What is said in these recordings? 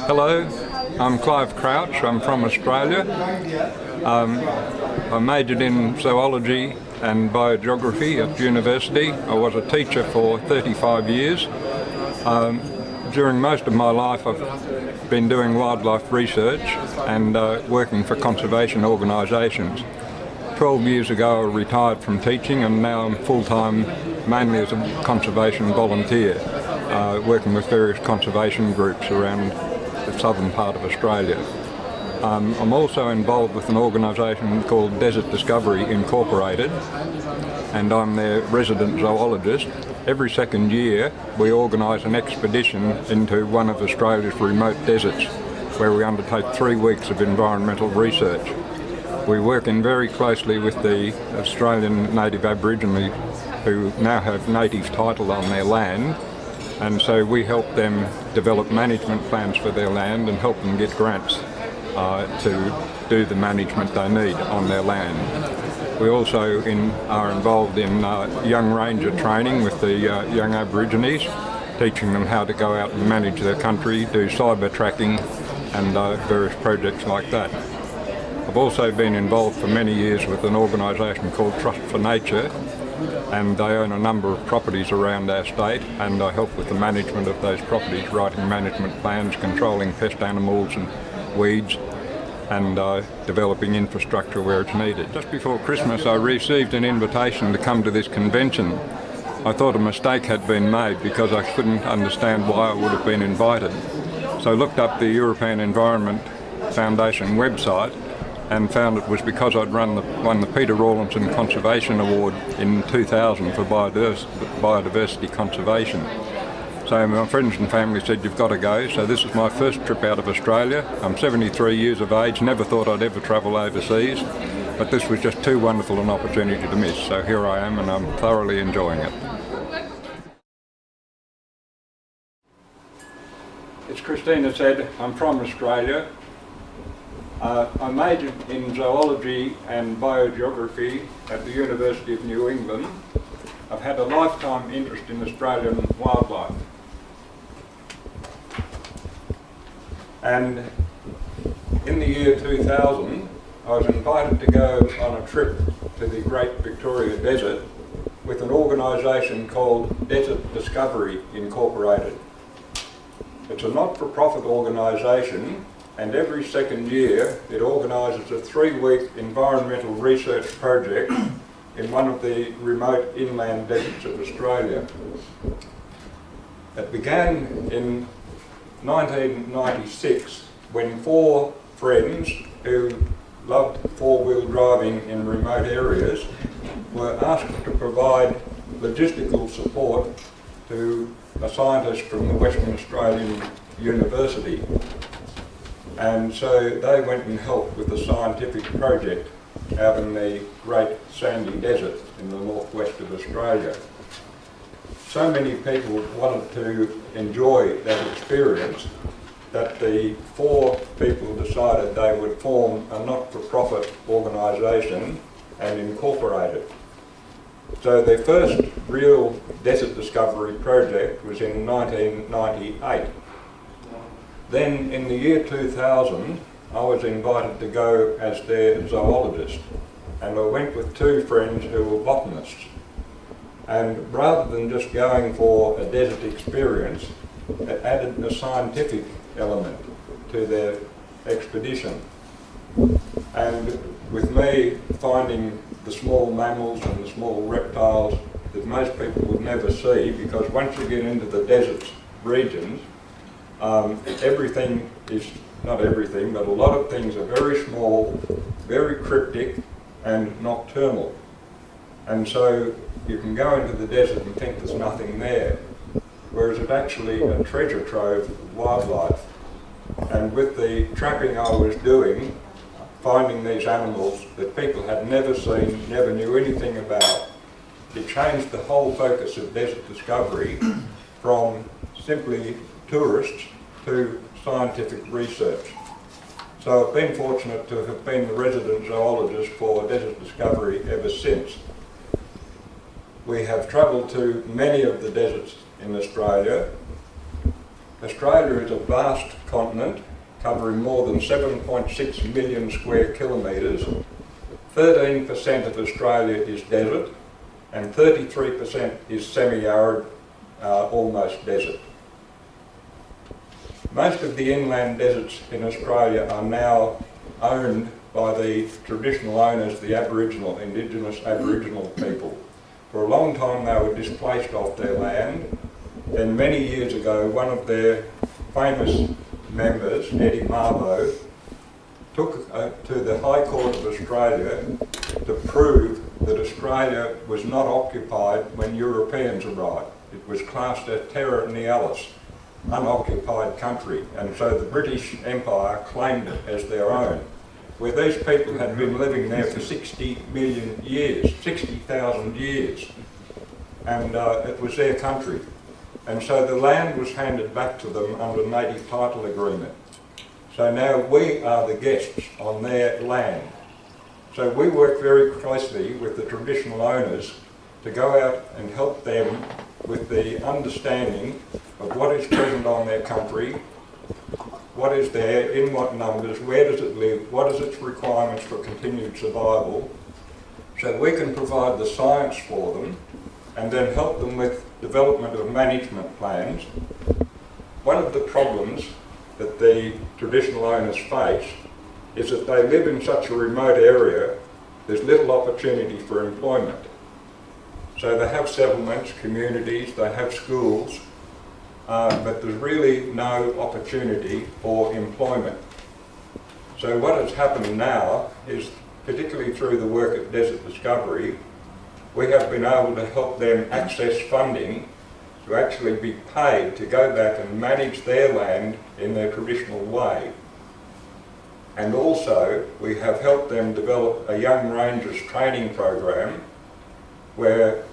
Hello, I'm Clive Crouch. I'm from Australia. I majored in zoology and biogeography at university. I was a teacher for 35 years. During most of my life I've been doing wildlife research and working for conservation organisations. 12 years ago I retired from teaching and now I'm full-time mainly as a conservation volunteer, working with various conservation groups around the southern part of Australia. I'm also involved with an organisation called Desert Discovery Incorporated, and I'm their resident zoologist. Every second year we organise an expedition into one of Australia's remote deserts where we undertake 3 weeks of environmental research. We work in very closely with the Australian native Aborigines who now have native title on their land, and so we help them develop management plans for their land and help them get grants to do the management they need on their land. We also are involved in young ranger training with the young Aborigines, teaching them how to go out and manage their country, do cyber tracking and various projects like that. I've also been involved for many years with an organisation called Trust for Nature, and they own a number of properties around our state, and I help with the management of those properties, writing management plans, controlling pest animals and weeds, and developing infrastructure where it's needed. Just before Christmas I received an invitation to come to this convention. I thought a mistake had been made because I couldn't understand why I would have been invited. So I looked up the European Environment Foundation website and found it was because I'd won the Peter Rawlinson Conservation Award in 2000 for biodiversity conservation. So my friends and family said, you've got to go. So this is my first trip out of Australia. I'm 73 years of age, never thought I'd ever travel overseas, but this was just too wonderful an opportunity to miss. So here I am and I'm thoroughly enjoying it. As Christina said, I'm from Australia. I majored in zoology and biogeography at the University of New England. I've had a lifetime interest in Australian wildlife. And in the year 2000, I was invited to go on a trip to the Great Victoria Desert with an organisation called Desert Discovery Incorporated. It's a not-for-profit organisation, and every second year it organises a 3-week environmental research project in one of the remote inland deserts of Australia. It began in 1996 when 4 friends who loved 4-wheel driving in remote areas were asked to provide logistical support to a scientist from the Western Australian University. And so they went and helped with a scientific project out in the Great Sandy Desert in the northwest of Australia. So many people wanted to enjoy that experience that the 4 people decided they would form a not-for-profit organisation and incorporate it. So their first real desert discovery project was in 1998. Then in the year 2000, I was invited to go as their zoologist, and I went with 2 friends who were botanists. And rather than just going for a desert experience, it added a scientific element to their expedition. And with me finding the small mammals and the small reptiles that most people would never see, because once you get into the desert regions, everything is, not everything, but a lot of things are very small, very cryptic and nocturnal. And so you can go into the desert and think there's nothing there, whereas it's actually a treasure trove of wildlife. And with the trapping I was doing, finding these animals that people had never seen, never knew anything about, it changed the whole focus of desert discovery from simply tourists to scientific research. So I've been fortunate to have been the resident zoologist for Desert Discovery ever since. We have travelled to many of the deserts in Australia, Australia is a vast continent covering more than 7.6 million square kilometres. 13% of Australia is desert and 33% is semi-arid, almost desert. Most of the inland deserts in Australia are now owned by the traditional owners, the Indigenous Aboriginal people. For a long time they were displaced off their land. Then many years ago, one of their famous members, Eddie Mabo, took to the High Court of Australia to prove that Australia was not occupied when Europeans arrived. It was classed as terra nullius, unoccupied country, and so the British Empire claimed it as their own, where these people had been living there for 60 million years, 60,000 years, and it was their country. And so the land was handed back to them under native title agreement. So now we are the guests on their land. So we work very closely with the traditional owners to go out and help them with the understanding of what is present on their country, what is there, in what numbers, where does it live, what is its requirements for continued survival, so we can provide the science for them and then help them with development of management plans. One of the problems that the traditional owners face is that they live in such a remote area, there's little opportunity for employment. So they have settlements, communities, they have schools, but there's really no opportunity for employment. So what has happened now is, particularly through the work at Desert Discovery, we have been able to help them access funding to actually be paid to go back and manage their land in their traditional way. And also we have helped them develop a Young Rangers training program where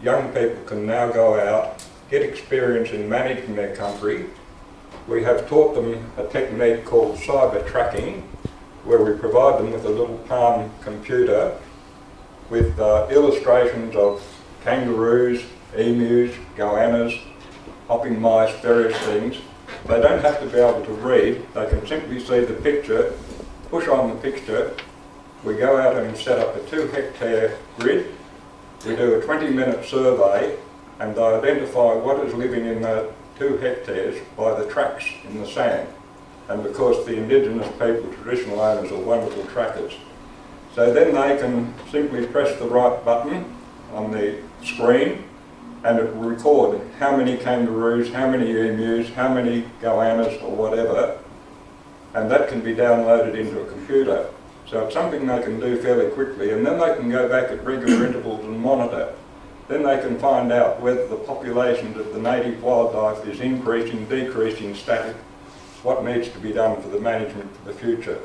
young people can now go out, get experience in managing their country. We have taught them a technique called cyber tracking, where we provide them with a little palm computer with illustrations of kangaroos, emus, goannas, hopping mice, various things. They don't have to be able to read, they can simply see the picture, push on the picture. We go out and set up a 2-hectare grid. We do a 20-minute survey and they identify what is living in the 2 hectares by the tracks in the sand. And because the Indigenous people, traditional owners, are wonderful trackers. So then they can simply press the right button on the screen and it will record how many kangaroos, how many emus, how many goannas or whatever, and that can be downloaded into a computer. So it's something they can do fairly quickly, and then they can go back at regular intervals and monitor. Then they can find out whether the populations of the native wildlife is increasing, decreasing, static, what needs to be done for the management for the future.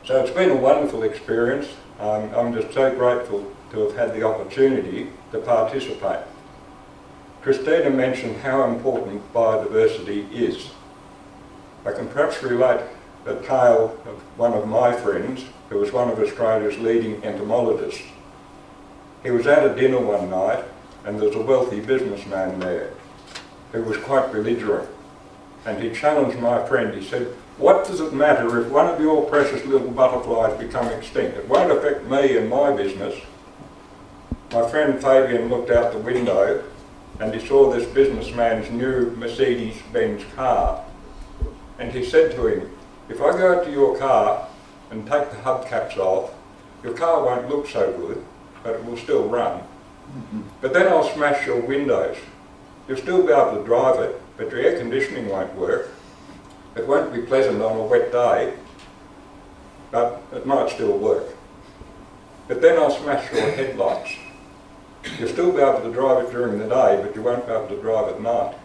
So it's been a wonderful experience. I'm just so grateful to have had the opportunity to participate. Christina mentioned how important biodiversity is. I can perhaps relate a tale of one of my friends who was one of Australia's leading entomologists. He was at a dinner one night and there was a wealthy businessman there who was quite belligerent, and he challenged my friend. He said, "What does it matter if one of your precious little butterflies become extinct? It won't affect me and my business." My friend Fabian looked out the window and he saw this businessman's new Mercedes-Benz car, and he said to him, "If I go to your car and take the hubcaps off, your car won't look so good, but it will still run. But then I'll smash your windows. You'll still be able to drive it, but your air conditioning won't work. It won't be pleasant on a wet day, but it might still work. But then I'll smash your headlights. You'll still be able to drive it during the day, but you won't be able to drive at night.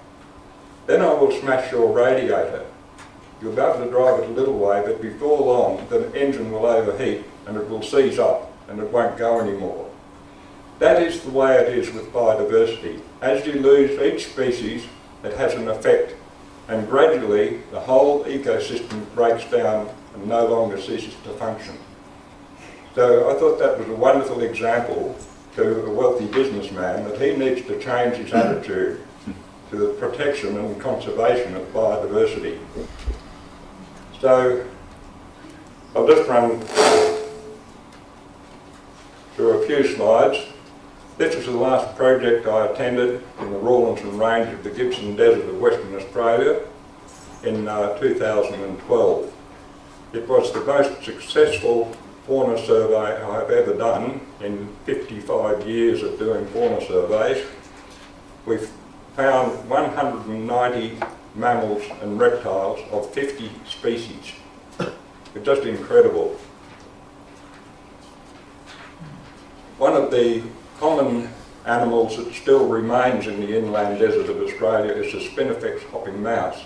Then I will smash your radiator. You'll be able to drive it a little way, but before long the engine will overheat and it will seize up and it won't go anymore." That is the way it is with biodiversity. As you lose each species, it has an effect, and gradually the whole ecosystem breaks down and no longer ceases to function. So I thought that was a wonderful example to a wealthy businessman that he needs to change his attitude to the protection and conservation of biodiversity. So I'll just run through a few slides. This was the last project I attended in the Rawlinson Range of the Gippsland Desert of Western Australia in 2012. It was the most successful fauna survey I've ever done in 55 years of doing fauna surveys. We've found 190 mammals and reptiles of 50 species. It's just incredible. One of the common animals that still remains in the inland desert of Australia is the spinifex hopping mouse.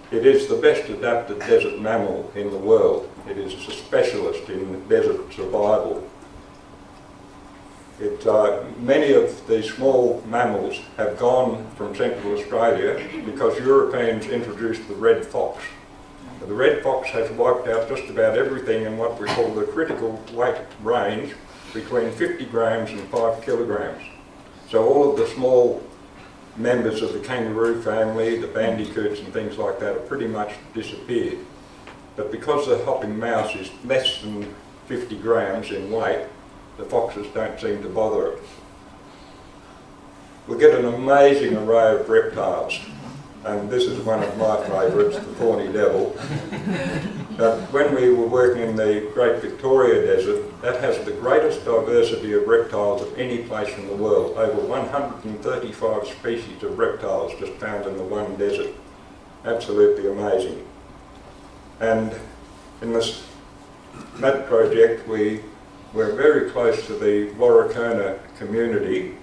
It is the best adapted desert mammal in the world. It is a specialist in desert survival. Many of these small mammals have gone from Central Australia because Europeans introduced the red fox. The red fox has wiped out just about everything in what we call the critical weight range between 50 grams and 5 kilograms. So all of the small members of the kangaroo family, the bandicoots and things like that have pretty much disappeared. But because the hopping mouse is less than 50 grams in weight, the foxes don't seem to bother it. We get an amazing array of reptiles, and this is one of my favourites, the thorny devil. But when we were working in the Great Victoria Desert, that has the greatest diversity of reptiles of any place in the world. Over 135 species of reptiles just found in the one desert. Absolutely amazing. And in that project, we're very close to the Laureates community.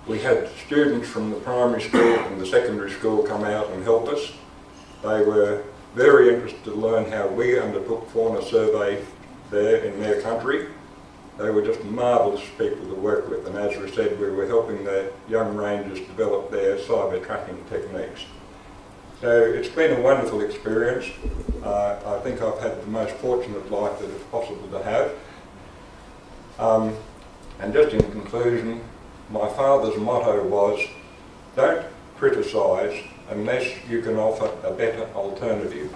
We had students from the primary school and the secondary school come out and help us. They were very interested to learn how we undertook fauna survey there in their country. They were just marvellous people to work with, and as we said, we were helping the young rangers develop their cyber tracking techniques. So it's been a wonderful experience. I think I've had the most fortunate life that it's possible to have. And just in conclusion, my father's motto was, don't criticise unless you can offer a better alternative.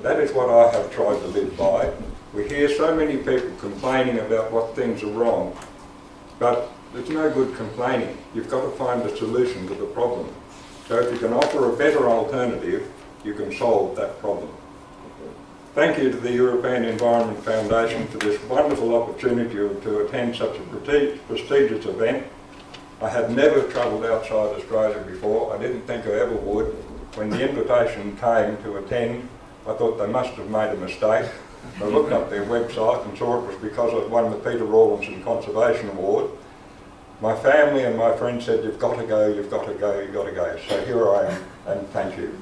That is what I have tried to live by. We hear so many people complaining about what things are wrong, but there's no good complaining. You've got to find a solution to the problem. So if you can offer a better alternative, you can solve that problem. Thank you to the European Environment Foundation for this wonderful opportunity to attend such a prestigious event. I had never travelled outside Australia before. I didn't think I ever would. When the invitation came to attend, I thought they must have made a mistake. I looked up their website and saw it was because I'd won the Peter Rawlinson Conservation Award. My family and my friends said, you've got to go, you've got to go, you've got to go. So here I am, and thank you.